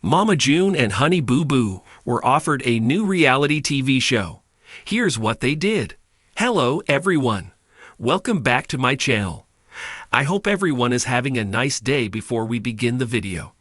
Mama June and Honey Boo Boo were offered a new reality TV show. Here's what they did. Hello, everyone. Welcome back to my channel. I hope everyone is having a nice day before we begin the video.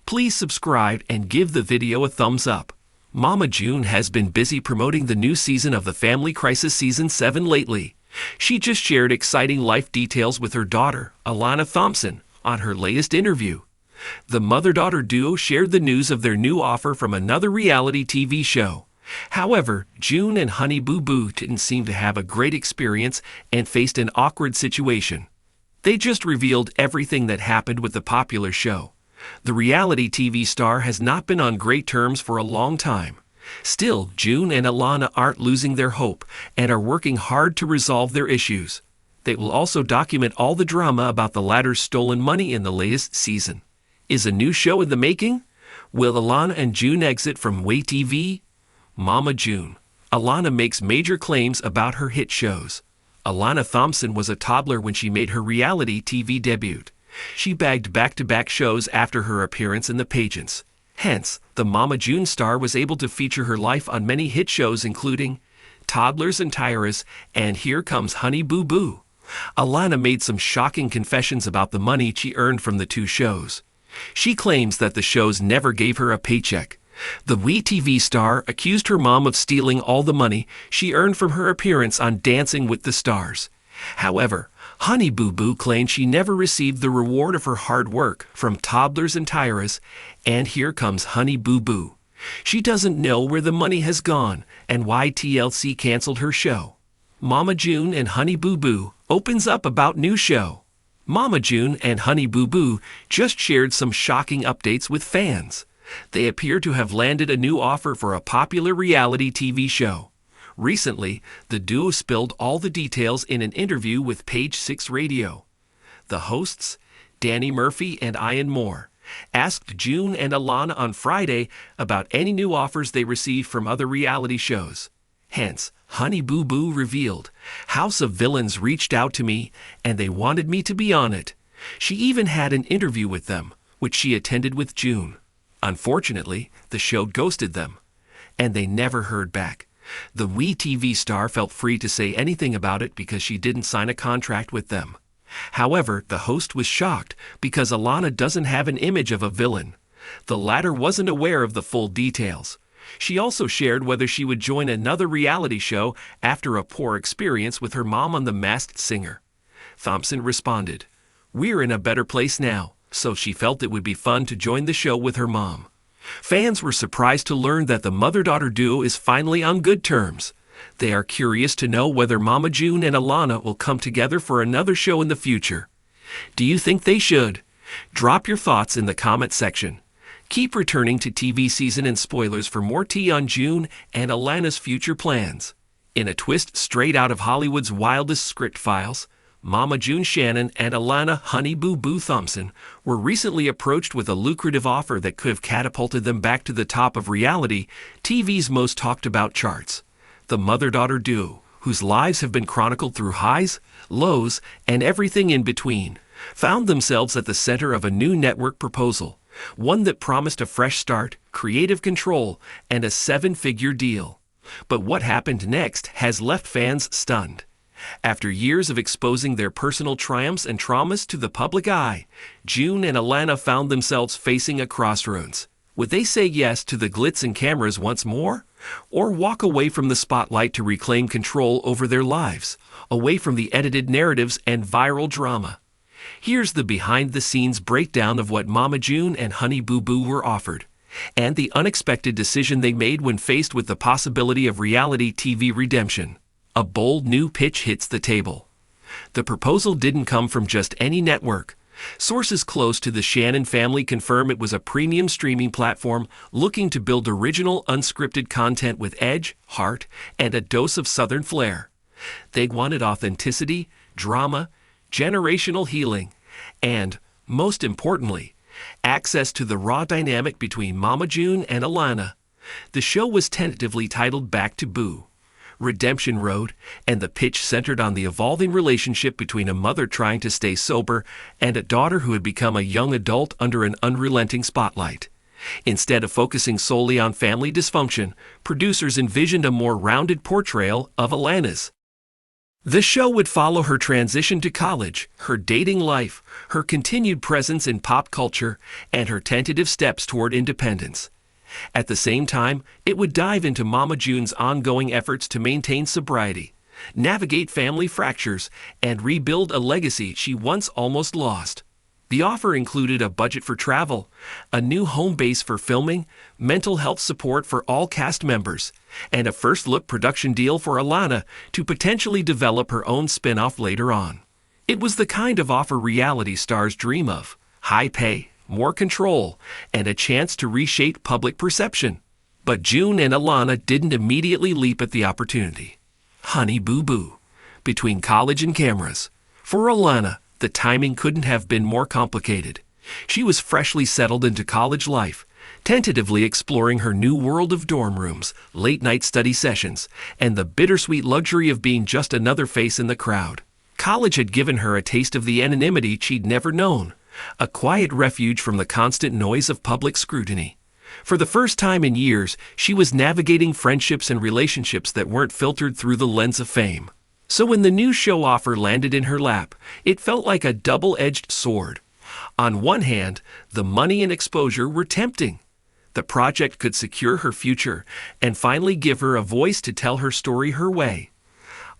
Please subscribe and give the video a thumbs up. Mama June has been busy promoting the new season of The Family Crisis Season 7 lately. She just shared exciting life details with her daughter, Alana Thompson, on her latest interview. The mother-daughter duo shared the news of their new offer from another reality TV show. However, June and Honey Boo Boo didn't seem to have a great experience and faced an awkward situation. They just revealed everything that happened with the popular show. The reality TV star has not been on great terms for a long time. Still, June and Alana aren't losing their hope and are working hard to resolve their issues. They will also document all the drama about the latter's stolen money in the latest season. Is a new show in the making? Will Alana and June exit from WayTV? Mama June. Alana makes major claims about her hit shows. Alana Thompson was a toddler when she made her reality TV debut. She bagged back-to-back shows after her appearance in the pageants. Hence, the Mama June star was able to feature her life on many hit shows including Toddlers and Tiaras and Here Comes Honey Boo Boo. Alana made some shocking confessions about the money she earned from the two shows. She claims that the shows never gave her a paycheck. The WeTV star accused her mom of stealing all the money she earned from her appearance on Dancing with the Stars. However, Honey Boo Boo claimed she never received the reward of her hard work from Toddlers and Tiaras and Here Comes Honey Boo Boo. She doesn't know where the money has gone and why TLC canceled her show. Mama June and Honey Boo Boo opens up about new show. Mama June and Honey Boo Boo just shared some shocking updates with fans. They appear to have landed a new offer for a popular reality TV show. Recently, the duo spilled all the details in an interview with Page Six Radio. The hosts, Danny Murphy and Ian Moore, asked June and Alana on Friday about any new offers they received from other reality shows. Hence, Honey Boo Boo revealed, House of Villains reached out to me and they wanted me to be on it. She even had an interview with them, which she attended with June. Unfortunately, the show ghosted them, and they never heard back. The WeTV star felt free to say anything about it because she didn't sign a contract with them. However, the host was shocked because Alana doesn't have an image of a villain. The latter wasn't aware of the full details. She also shared whether she would join another reality show after a poor experience with her mom on The Masked Singer. Thompson responded, "We're in a better place now, so she felt it would be fun to join the show with her mom." Fans were surprised to learn that the mother-daughter duo is finally on good terms. They are curious to know whether Mama June and Alana will come together for another show in the future. Do you think they should? Drop your thoughts in the comment section. Keep returning to TV season and spoilers for more tea on June and Alana's future plans. In a twist straight out of Hollywood's wildest script files, Mama June Shannon and Alana Honey Boo Boo Thompson were recently approached with a lucrative offer that could have catapulted them back to the top of reality TV's most talked about charts. The mother-daughter duo, whose lives have been chronicled through highs, lows, and everything in between, found themselves at the center of a new network proposal, one that promised a fresh start, creative control, and a seven-figure deal. But what happened next has left fans stunned. After years of exposing their personal triumphs and traumas to the public eye, June and Alana found themselves facing a crossroads. Would they say yes to the glitz and cameras once more? Or walk away from the spotlight to reclaim control over their lives, away from the edited narratives and viral drama? Here's the behind-the-scenes breakdown of what Mama June and Honey Boo Boo were offered, and the unexpected decision they made when faced with the possibility of reality TV redemption. A bold new pitch hits the table. The proposal didn't come from just any network. Sources close to the Shannon family confirm it was a premium streaming platform looking to build original, unscripted content with edge, heart, and a dose of Southern flair. They wanted authenticity, drama, generational healing, and, most importantly, access to the raw dynamic between Mama June and Alana. The show was tentatively titled Back to Boo, Redemption Road, and the pitch centered on the evolving relationship between a mother trying to stay sober and a daughter who had become a young adult under an unrelenting spotlight. Instead of focusing solely on family dysfunction, producers envisioned a more rounded portrayal of Alana's. The show would follow her transition to college, her dating life, her continued presence in pop culture, and her tentative steps toward independence. At the same time, it would dive into Mama June's ongoing efforts to maintain sobriety, navigate family fractures, and rebuild a legacy she once almost lost. The offer included a budget for travel, a new home base for filming, mental health support for all cast members, and a first-look production deal for Alana to potentially develop her own spin-off later on. It was the kind of offer reality stars dream of: high pay, more control, and a chance to reshape public perception. But June and Alana didn't immediately leap at the opportunity. Honey Boo Boo. Between college and cameras. For Alana, the timing couldn't have been more complicated. She was freshly settled into college life, tentatively exploring her new world of dorm rooms, late-night study sessions, and the bittersweet luxury of being just another face in the crowd. College had given her a taste of the anonymity she'd never known, a quiet refuge from the constant noise of public scrutiny. For the first time in years, she was navigating friendships and relationships that weren't filtered through the lens of fame. So when the new show offer landed in her lap, it felt like a double-edged sword. On one hand, the money and exposure were tempting. The project could secure her future and finally give her a voice to tell her story her way.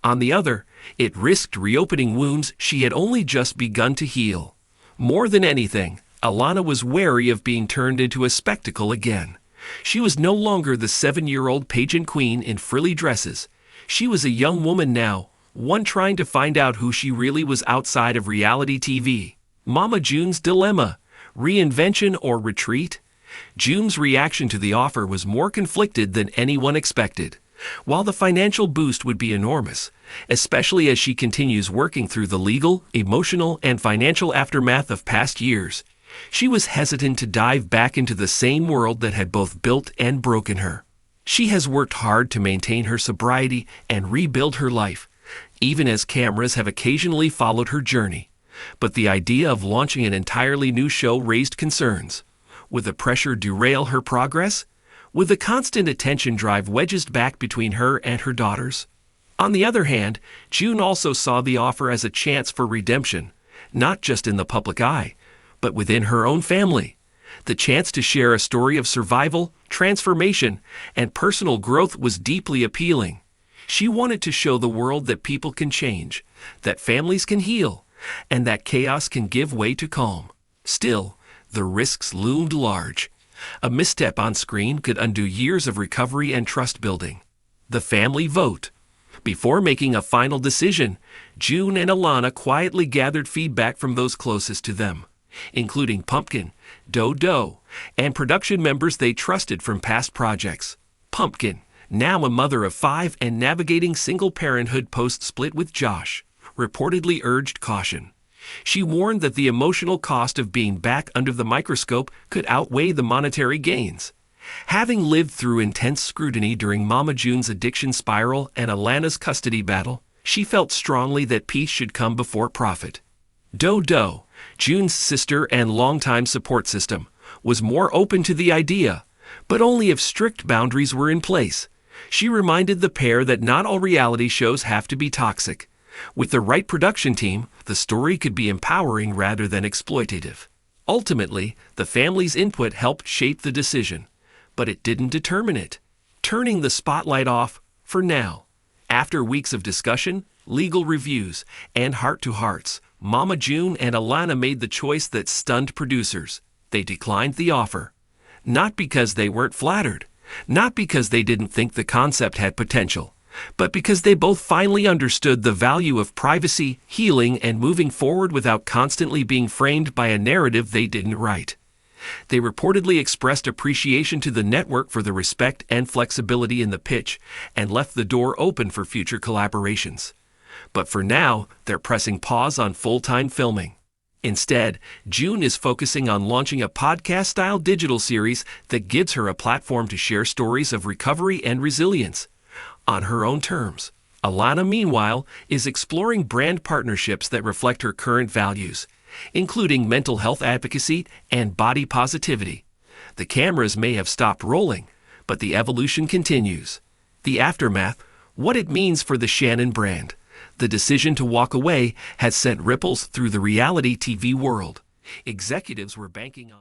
On the other, it risked reopening wounds she had only just begun to heal. More than anything, Alana was wary of being turned into a spectacle again. She was no longer the 7-year-old pageant queen in frilly dresses. She was a young woman now, one trying to find out who she really was outside of reality TV. Mama June's dilemma: reinvention or retreat? June's reaction to the offer was more conflicted than anyone expected. While the financial boost would be enormous, especially as she continues working through the legal, emotional, and financial aftermath of past years, she was hesitant to dive back into the same world that had both built and broken her. She has worked hard to maintain her sobriety and rebuild her life, even as cameras have occasionally followed her journey. But the idea of launching an entirely new show raised concerns. Would the pressure derail her progress? Would the constant attention drive wedges back between her and her daughters? On the other hand, June also saw the offer as a chance for redemption, not just in the public eye, but within her own family. The chance to share a story of survival, transformation, and personal growth was deeply appealing. She wanted to show the world that people can change, that families can heal, and that chaos can give way to calm. Still, the risks loomed large. A misstep on screen could undo years of recovery and trust building. The family vote. Before making a final decision, June and Alana quietly gathered feedback from those closest to them, including Pumpkin, Dodo, and production members they trusted from past projects. Pumpkin, now a mother of 5 and navigating single parenthood post-split with Josh, reportedly urged caution. She warned that the emotional cost of being back under the microscope could outweigh the monetary gains. Having lived through intense scrutiny during Mama June's addiction spiral and Alana's custody battle, she felt strongly that peace should come before profit. Dodo, June's sister and longtime support system, was more open to the idea, but only if strict boundaries were in place. She reminded the pair that not all reality shows have to be toxic. With the right production team, the story could be empowering rather than exploitative. Ultimately, the family's input helped shape the decision, but it didn't determine it, turning the spotlight off for now. After weeks of discussion, legal reviews, and heart-to-hearts, Mama June and Alana made the choice that stunned producers. They declined the offer. Not because they weren't flattered, not because they didn't think the concept had potential, but because they both finally understood the value of privacy, healing, and moving forward without constantly being framed by a narrative they didn't write. They reportedly expressed appreciation to the network for the respect and flexibility in the pitch and left the door open for future collaborations. But for now, they're pressing pause on full-time filming. Instead, June is focusing on launching a podcast-style digital series that gives her a platform to share stories of recovery and resilience on her own terms. Alana, meanwhile, is exploring brand partnerships that reflect her current values, including mental health advocacy and body positivity. The cameras may have stopped rolling, but the evolution continues. The aftermath, what it means for the Shannon brand. The decision to walk away has sent ripples through the reality TV world. Executives were banking on